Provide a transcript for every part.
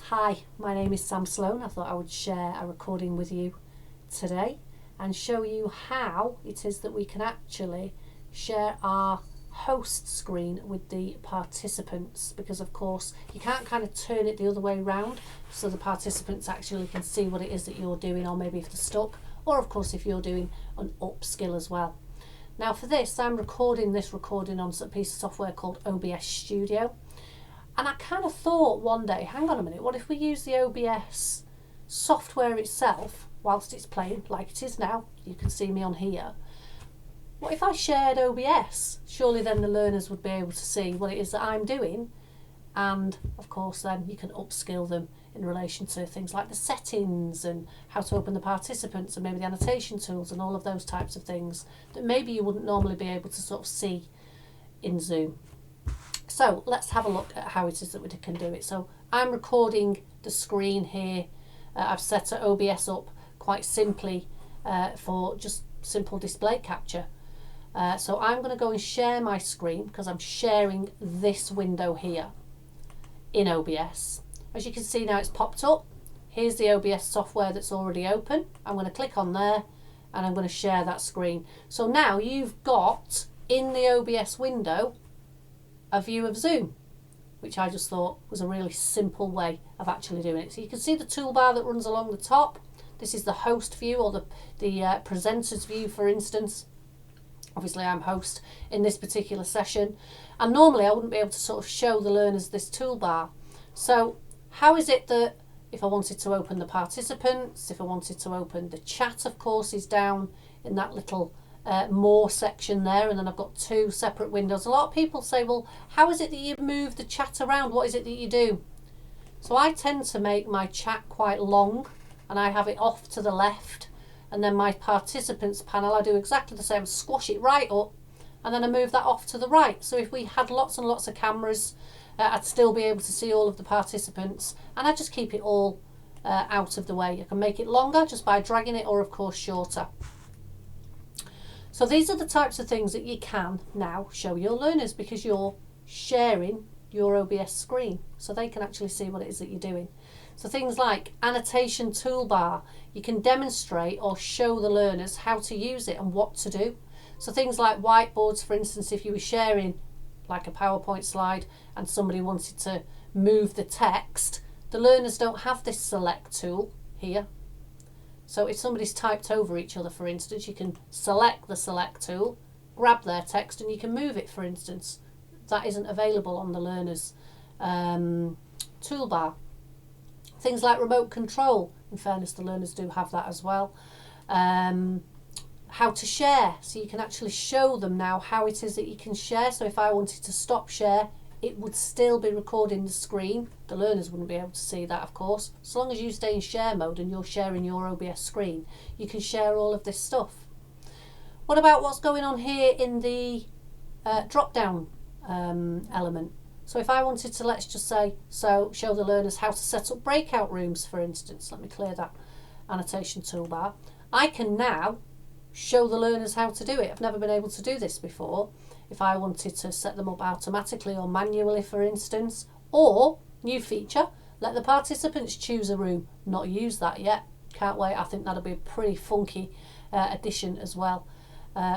Hi, my name is Sam Sloan. I thought I would share a recording with you today and show you how it is that we can actually share our host screen with the participants, because of course you can't kind of turn it the other way around so the participants actually can see what it is that you're doing, or maybe if they're stuck, or of course if you're doing an upskill as well. Now for this, I'm recording this recording on a piece of software called OBS Studio. And I kind of thought one day, hang on a minute, what if we use the OBS software itself whilst it's playing, like it is now? You can see me on here. What if I shared OBS? Surely then the learners would be able to see what it is that I'm doing. And of course then you can upskill them in relation to things like the settings and how to open the participants and maybe the annotation tools and all of those types of things that maybe you wouldn't normally be able to sort of see in Zoom. So let's have a look at how it is that we can do it. So I'm recording the screen here. I've set OBS up quite simply for just simple display capture. So I'm going to go and share my screen because I'm sharing this window here in OBS. As you can see now, it's popped up. Here's the OBS software that's already open. I'm going to click on there and I'm going to share that screen. So now you've got in the OBS window a view of Zoom, which I just thought was a really simple way of actually doing it. So you can see the toolbar that runs along the top. This is the host view, or the presenter's view, for instance. Obviously I'm host in this particular session, and normally I wouldn't be able to sort of show the learners this toolbar. So how is it that if I wanted to open the participants, if I wanted to open the chat, of course, is down in that little more section there, and then I've got two separate windows. A lot of people say, well, how is it that you move the chat around? What is it that you do? So I tend to make my chat quite long and I have it off to the left, and then my participants panel I do exactly the same, squash it right up, and then I move that off to the right. So if we had lots and lots of cameras, I'd still be able to see all of the participants, and I just keep it all out of the way. I can make it longer just by dragging it, or of course shorter. So these are the types of things that you can now show your learners because you're sharing your OBS screen, so they can actually see what it is that you're doing. So things like Annotation Toolbar, you can demonstrate or show the learners how to use it and what to do. So things like whiteboards, for instance, if you were sharing like a PowerPoint slide and somebody wanted to move the text, the learners don't have this select tool here. So if somebody's typed over each other, for instance, you can select the select tool, grab their text, and you can move it, for instance. That isn't available on the learner's toolbar. Things like remote control, in fairness, the learners do have that as well. How to share, so you can actually show them now how it is that you can share. So if I wanted to stop share, it would still be recording the screen. The learners wouldn't be able to see that, of course. As long as you stay in share mode and you're sharing your OBS screen, you can share all of this stuff. What about what's going on here in the drop down element? So if I wanted to, let's just say, show the learners how to set up breakout rooms, for instance. Let me clear that annotation toolbar. I can now show the learners how to do it. I've never been able to do this before. If I wanted to set them up automatically or manually, for instance, or new feature, let the participants choose a room. Not used that yet. Can't wait. I think that'll be a pretty funky addition as well,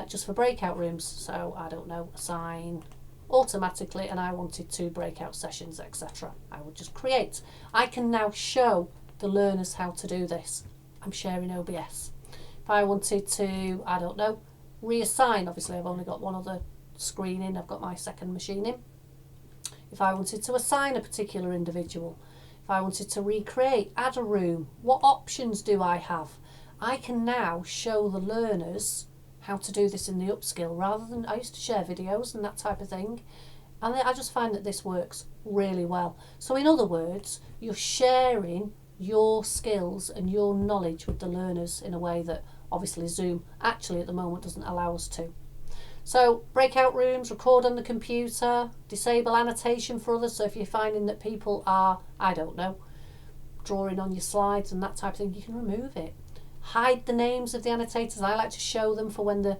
just for breakout rooms. So I don't know, assign automatically, and I wanted 2 breakout sessions, etc. I would just create. I can now show the learners how to do this. I'm sharing OBS. If I wanted to, I don't know, reassign, obviously I've only got one other screen in, I've got my second machine in. If I wanted to assign a particular individual, if I wanted to recreate, add a room, what options do I have? I can now show the learners how to do this in the upskill, rather than, I used to share videos and that type of thing, and I just find that this works really well. So in other words, you're sharing your skills and your knowledge with the learners in a way that obviously Zoom actually at the moment doesn't allow us to. So breakout rooms, record on the computer, disable annotation for others. So if you're finding that people are, I don't know, drawing on your slides and that type of thing, you can remove it. Hide the names of the annotators. I like to show them for when the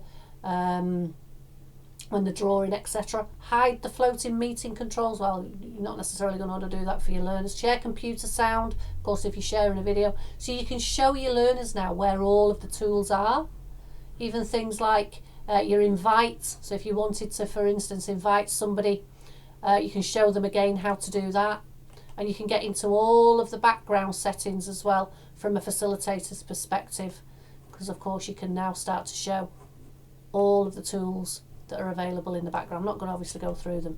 when they're drawing, etc. Hide the floating meeting controls. Well, you're not necessarily going to want to do that for your learners. Share computer sound, of course, if you're sharing a video. So you can show your learners now where all of the tools are. Even things like your invites. So if you wanted to, for instance, invite somebody, you can show them again how to do that. And you can get into all of the background settings as well from a facilitator's perspective, because of course you can now start to show all of the tools that are available in the background. I'm not going to obviously go through them.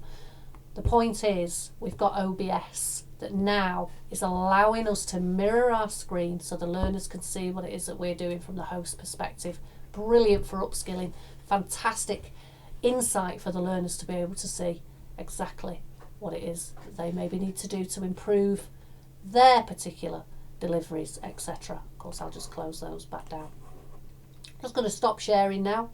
The point is, we've got OBS that now is allowing us to mirror our screen so the learners can see what it is that we're doing from the host perspective. Brilliant for upskilling, fantastic insight for the learners to be able to see exactly what it is that they maybe need to do to improve their particular deliveries, etc. Of course, I'll just close those back down. Just going to stop sharing now.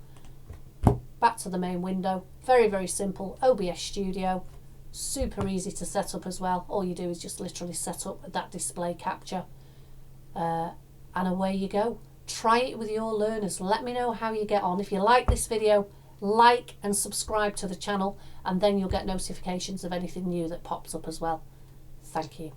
Back to the main window. Very, very simple. OBS Studio. Super easy to set up as well. All you do is just literally set up that display capture. And away you go. Try it with your learners. Let me know how you get on. If you like this video, like and subscribe to the channel, and then you'll get notifications of anything new that pops up as well. Thank you.